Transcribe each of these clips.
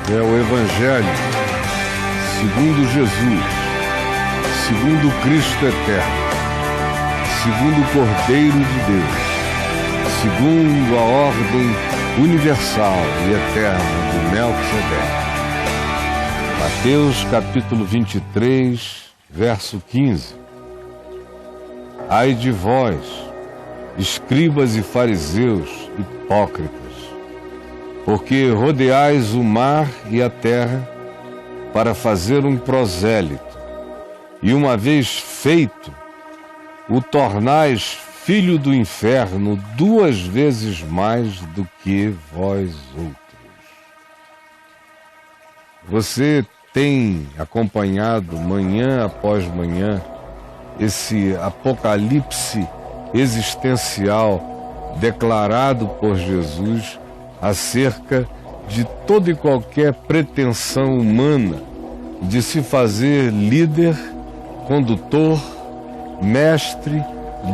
é o Evangelho segundo Jesus, segundo Cristo eterno, segundo o Cordeiro de Deus, segundo a ordem universal e eterna de Melquisedeque. Mateus capítulo 23, verso 15. Ai de vós, escribas e fariseus, hipócritas, porque rodeais o mar e a terra para fazer um prosélito, e uma vez feito, o tornais filho do inferno 2 vezes mais do que vós outros. Você tem acompanhado manhã após manhã esse apocalipse existencial declarado por Jesus acerca de toda e qualquer pretensão humana de se fazer líder, condutor, mestre,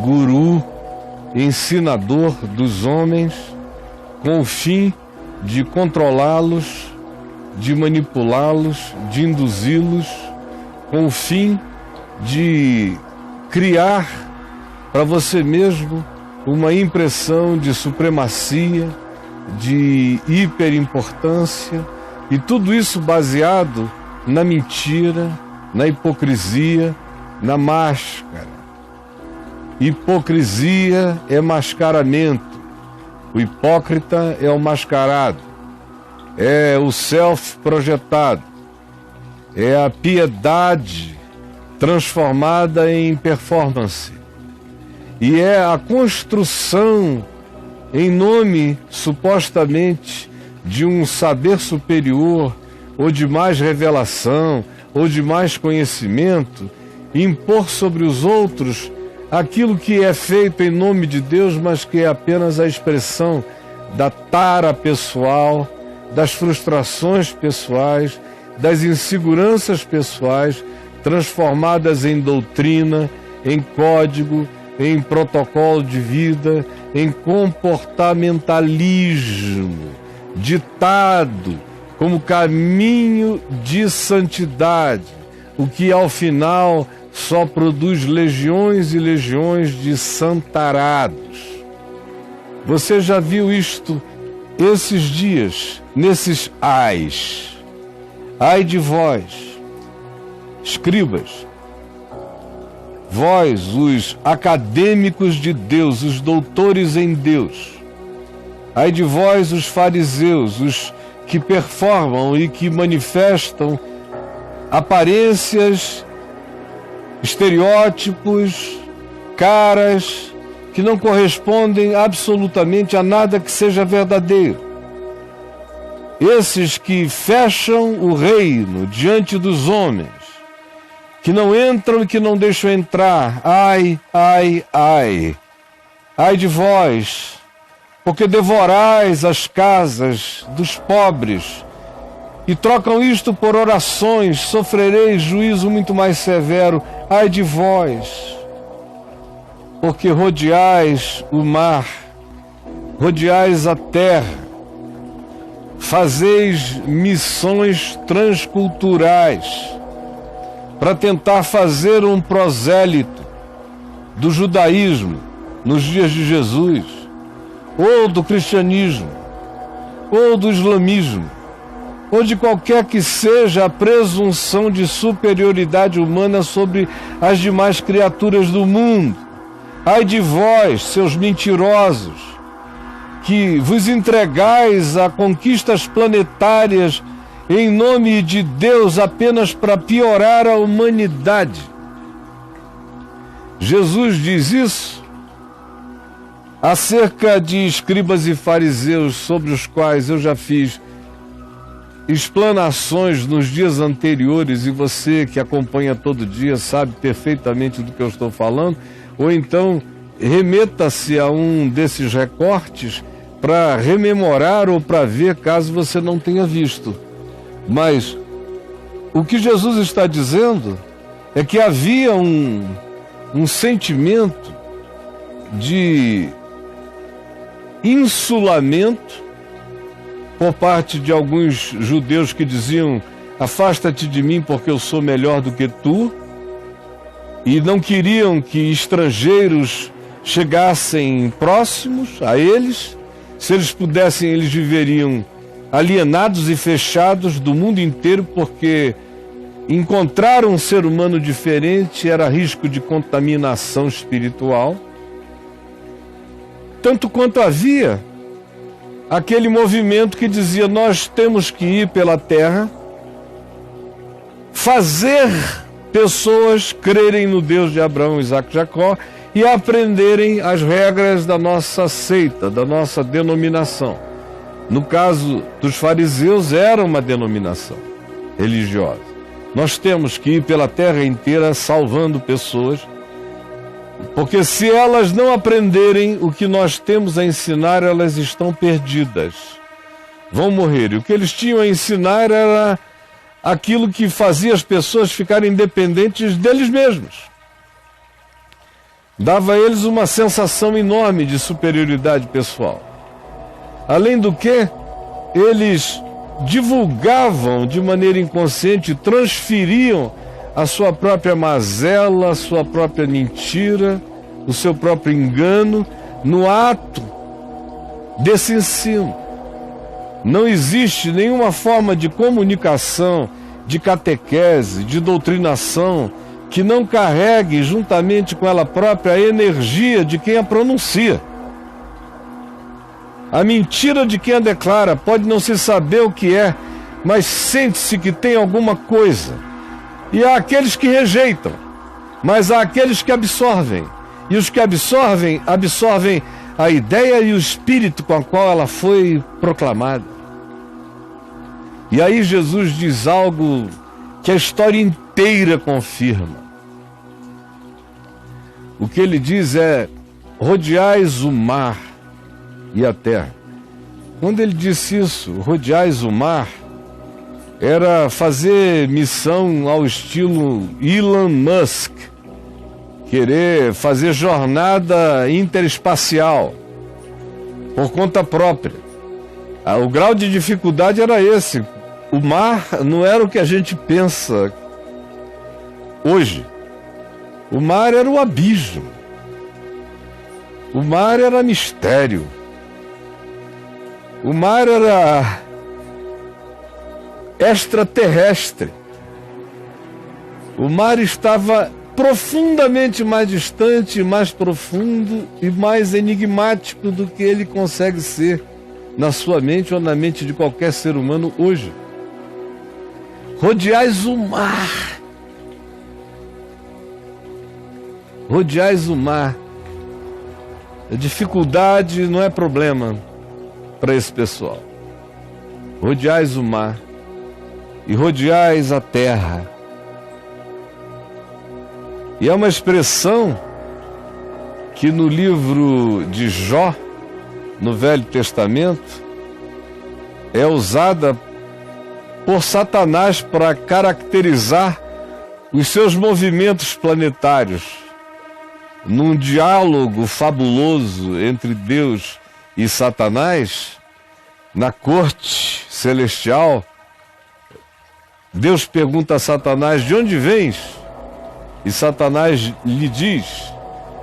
guru, ensinador dos homens, com o fim de controlá-los, de manipulá-los, de induzi-los, com o fim de criar para você mesmo uma impressão de supremacia, de hiperimportância, e tudo isso baseado na mentira, na hipocrisia, na máscara. Hipocrisia é mascaramento. O hipócrita é o mascarado. É o self projetado. É a piedade transformada em performance. E é a construção em nome, supostamente, de um saber superior, ou de mais revelação, ou de mais conhecimento, impor sobre os outros aquilo que é feito em nome de Deus, mas que é apenas a expressão da tara pessoal, das frustrações pessoais, das inseguranças pessoais, transformadas em doutrina, em código, em protocolo de vida, em comportamentalismo, ditado como caminho de santidade, o que ao final só produz legiões e legiões de santarados. Você já viu isto esses dias, nesses ais? Ai de vós, escribas, vós, os acadêmicos de Deus, os doutores em Deus. Ai de vós, os fariseus, os que performam e que manifestam aparências, estereótipos, caras que não correspondem absolutamente a nada que seja verdadeiro. Esses que fecham o reino diante dos homens, que não entram e que não deixam entrar. Ai, ai, ai. Ai de vós, porque devorais as casas dos pobres e trocam isto por orações, sofrereis juízo muito mais severo. Ai de vós, porque rodeais o mar, rodeais a terra, fazeis missões transculturais para tentar fazer um prosélito do judaísmo nos dias de Jesus, ou do cristianismo, ou do islamismo, ou de qualquer que seja a presunção de superioridade humana sobre as demais criaturas do mundo. Ai de vós, seus mentirosos, que vos entregais a conquistas planetárias em nome de Deus apenas para piorar a humanidade. Jesus diz isso acerca de escribas e fariseus, sobre os quais eu já fiz explanações nos dias anteriores, e você que acompanha todo dia sabe perfeitamente do que eu estou falando, ou então remeta-se a um desses recortes para rememorar ou para ver, caso você não tenha visto. Mas o que Jesus está dizendo é que havia um sentimento de insulamento por parte de alguns judeus que diziam: afasta-te de mim porque eu sou melhor do que tu, e não queriam que estrangeiros chegassem próximos a eles. Se eles pudessem, eles viveriam alienados e fechados do mundo inteiro, porque encontrar um ser humano diferente era risco de contaminação espiritual. Tanto quanto havia aquele movimento que dizia: nós temos que ir pela terra, fazer pessoas crerem no Deus de Abraão, Isaque e Jacó e aprenderem as regras da nossa seita, da nossa denominação. No caso dos fariseus, era uma denominação religiosa. Nós temos que ir pela terra inteira salvando pessoas, porque se elas não aprenderem o que nós temos a ensinar, elas estão perdidas, vão morrer. E o que eles tinham a ensinar era aquilo que fazia as pessoas ficarem dependentes deles mesmos. Dava a eles uma sensação enorme de superioridade pessoal. Além do que, eles divulgavam de maneira inconsciente, transferiam a sua própria mazela, a sua própria mentira, o seu próprio engano no ato desse ensino. Não existe nenhuma forma de comunicação, de catequese, de doutrinação que não carregue juntamente com ela própria a energia de quem a pronuncia. A mentira de quem a declara pode não se saber o que é, mas sente-se que tem alguma coisa. E há aqueles que rejeitam, mas há aqueles que absorvem. E os que absorvem, absorvem a ideia e o espírito com a qual ela foi proclamada. E aí Jesus diz algo que a história inteira confirma. O que ele diz é: rodeais o mar e a terra. Quando ele disse isso, rodeais o mar, era fazer missão ao estilo Elon Musk, querer fazer jornada interespacial por conta própria. O grau de dificuldade era esse. O mar não era o que a gente pensa hoje. O mar era o abismo. O mar era mistério. O mar era extraterrestre. O mar estava profundamente mais distante, mais profundo e mais enigmático do que ele consegue ser na sua mente ou na mente de qualquer ser humano hoje. Rodeais o mar. Rodeais o mar. A dificuldade não é problema para esse pessoal. Rodeais o mar e rodeais a terra. E é uma expressão que no livro de Jó, no Velho Testamento, é usada por Satanás para caracterizar os seus movimentos planetários. Num diálogo fabuloso entre Deus e Satanás, na corte celestial, Deus pergunta a Satanás: de onde vens? E Satanás lhe diz: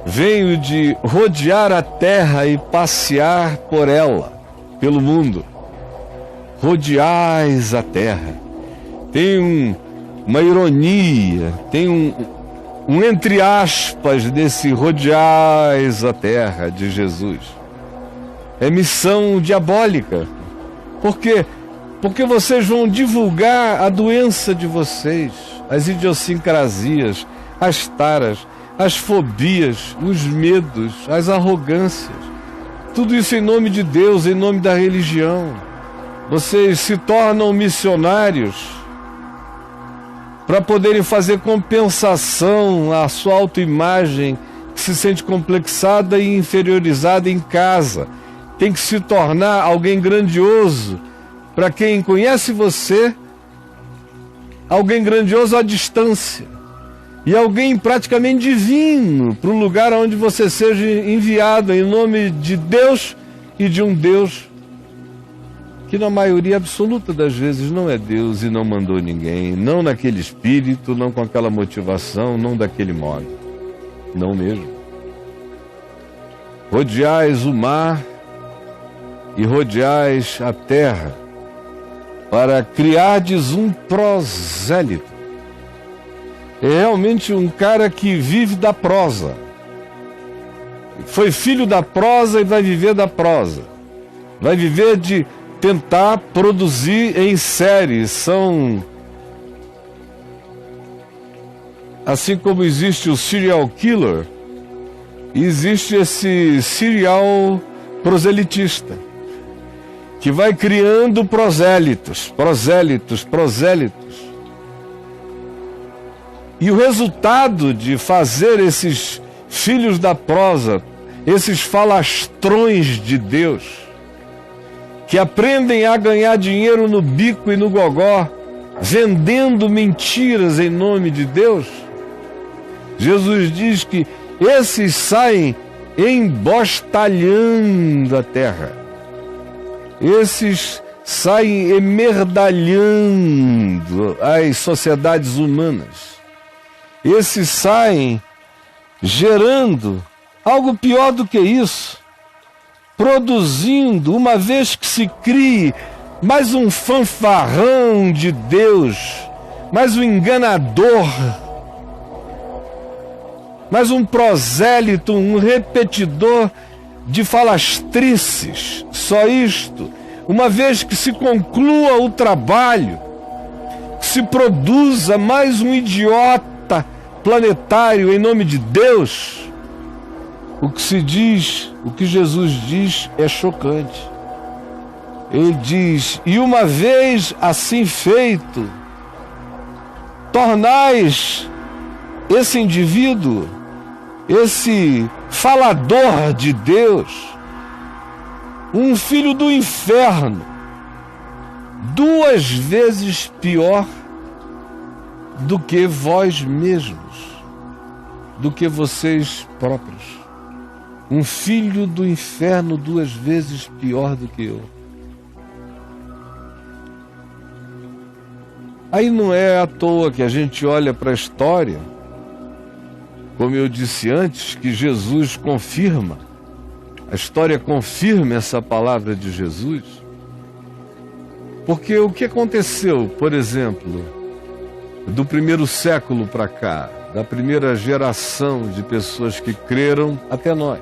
venho de rodear a terra e passear por ela, pelo mundo. Rodeais a terra. Tem uma ironia, tem um entre aspas desse rodeais a terra de Jesus. É missão diabólica. Por quê? Porque vocês vão divulgar a doença de vocês, as idiosincrasias, as taras, as fobias, os medos, as arrogâncias. Tudo isso em nome de Deus, em nome da religião. Vocês se tornam missionários para poderem fazer compensação à sua autoimagem, que se sente complexada e inferiorizada em casa. Tem que se tornar alguém grandioso para quem conhece você, alguém grandioso à distância, e alguém praticamente divino para o lugar onde você seja enviado em nome de Deus e de um Deus que na maioria absoluta das vezes não é Deus e não mandou ninguém, não naquele espírito, não com aquela motivação, não daquele modo, não mesmo. Rodeais o mar e rodeais a terra para criardes um prosélito. É realmente um cara que vive da prosa. Foi filho da prosa e vai viver da prosa. Vai viver de tentar produzir em série. São... Assim como existe o serial killer, existe esse serial proselitista, que vai criando prosélitos. E o resultado de fazer esses filhos da prosa, esses falastrões de Deus, que aprendem a ganhar dinheiro no bico e no gogó, vendendo mentiras em nome de Deus, Jesus diz que esses saem embostalhando a terra. Esses saem emerdalhando as sociedades humanas. Esses saem gerando algo pior do que isso, produzindo, uma vez que se crie mais um fanfarrão de Deus, mais um enganador, mais um prosélito, um repetidor de falastrices. Só isto, uma vez que se conclua o trabalho, que se produza mais um idiota planetário em nome de Deus, o que se diz, o que Jesus diz é chocante. Ele diz: e uma vez assim feito, tornais esse indivíduo, esse falador de Deus, um filho do inferno, 2 vezes pior do que vós mesmos, do que vocês próprios. Um filho do inferno 2 vezes pior do que eu. Aí não é à toa que a gente olha para a história, como eu disse antes, que Jesus confirma, a história confirma essa palavra de Jesus, porque o que aconteceu, por exemplo, do primeiro século para cá, da primeira geração de pessoas que creram até nós,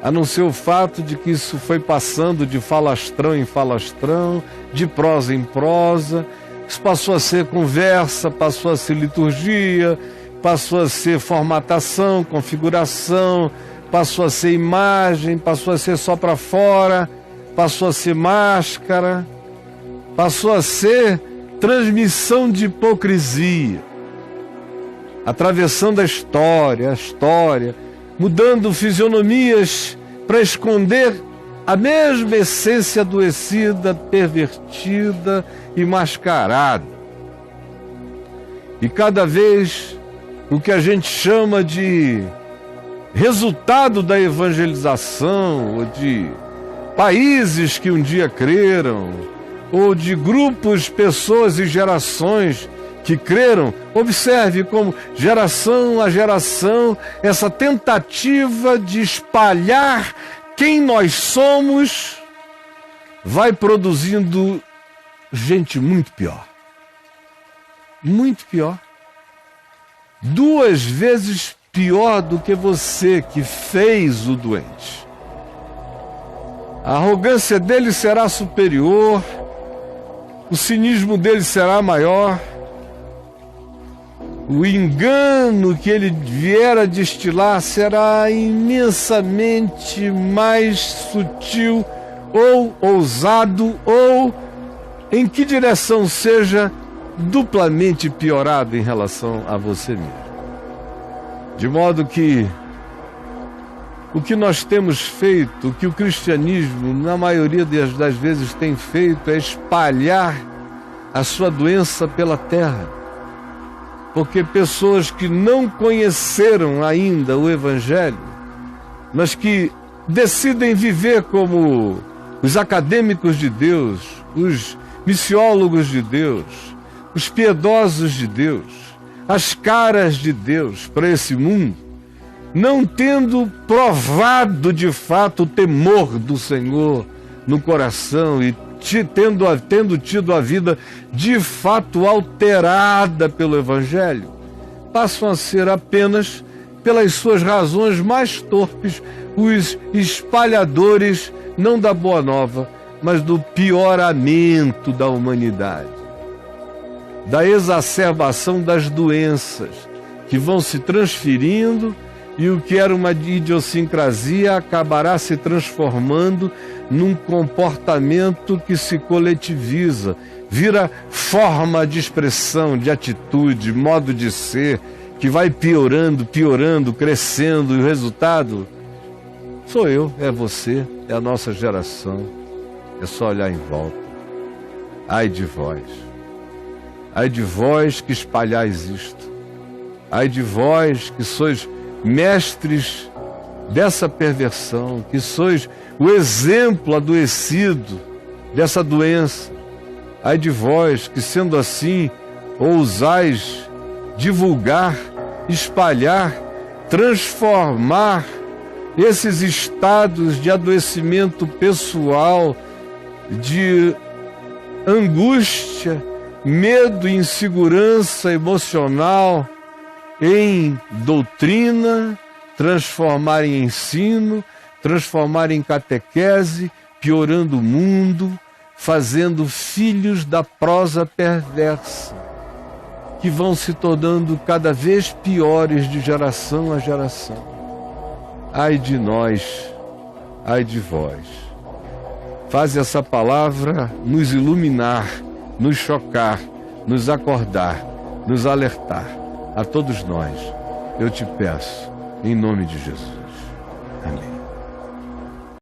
a não ser o fato de que isso foi passando de falastrão em falastrão, de prosa em prosa, isso passou a ser conversa, passou a ser liturgia, passou a ser formatação, configuração, passou a ser imagem, passou a ser só para fora, passou a ser máscara, passou a ser transmissão de hipocrisia, atravessando a história, mudando fisionomias para esconder a mesma essência adoecida, pervertida e mascarada. E cada vez o que a gente chama de resultado da evangelização, ou de países que um dia creram, ou de grupos, pessoas e gerações que creram, observe como geração a geração, essa tentativa de espalhar quem nós somos vai produzindo gente muito pior. Muito pior. 2 vezes pior do que você que fez o doente. A arrogância dele será superior, o cinismo dele será maior, o engano que ele vier a destilar será imensamente mais sutil ou ousado, ou em que direção seja duplamente piorado em relação a você mesmo. De modo que o que nós temos feito, o que o cristianismo, na maioria das vezes, tem feito é espalhar a sua doença pela terra. Porque pessoas que não conheceram ainda o Evangelho, mas que decidem viver como os acadêmicos de Deus, os missiólogos de Deus, os piedosos de Deus, as caras de Deus para esse mundo, não tendo provado de fato o temor do Senhor no coração e tendo tido a vida de fato alterada pelo Evangelho, passam a ser apenas, pelas suas razões mais torpes, os espalhadores não da boa nova, mas do pioramento da humanidade, da exacerbação das doenças que vão se transferindo, e o que era uma idiosincrasia acabará se transformando num comportamento que se coletiviza, vira forma de expressão, de atitude, modo de ser, que vai piorando, crescendo, e o resultado sou eu, é você, é a nossa geração. É só olhar em volta. Ai de vós que espalhais isto, ai de vós que sois mestres dessa perversão, que sois o exemplo adoecido dessa doença. Ai de vós que, sendo assim, ousais divulgar, espalhar, transformar esses estados de adoecimento pessoal, de angústia, medo e insegurança emocional em doutrina, transformar em ensino, transformar em catequese, piorando o mundo, fazendo filhos da prosa perversa, que vão se tornando cada vez piores de geração a geração. Ai de nós, ai de vós. Faz essa palavra nos iluminar, nos chocar, nos acordar, nos alertar. A todos nós, eu te peço, em nome de Jesus. Amém.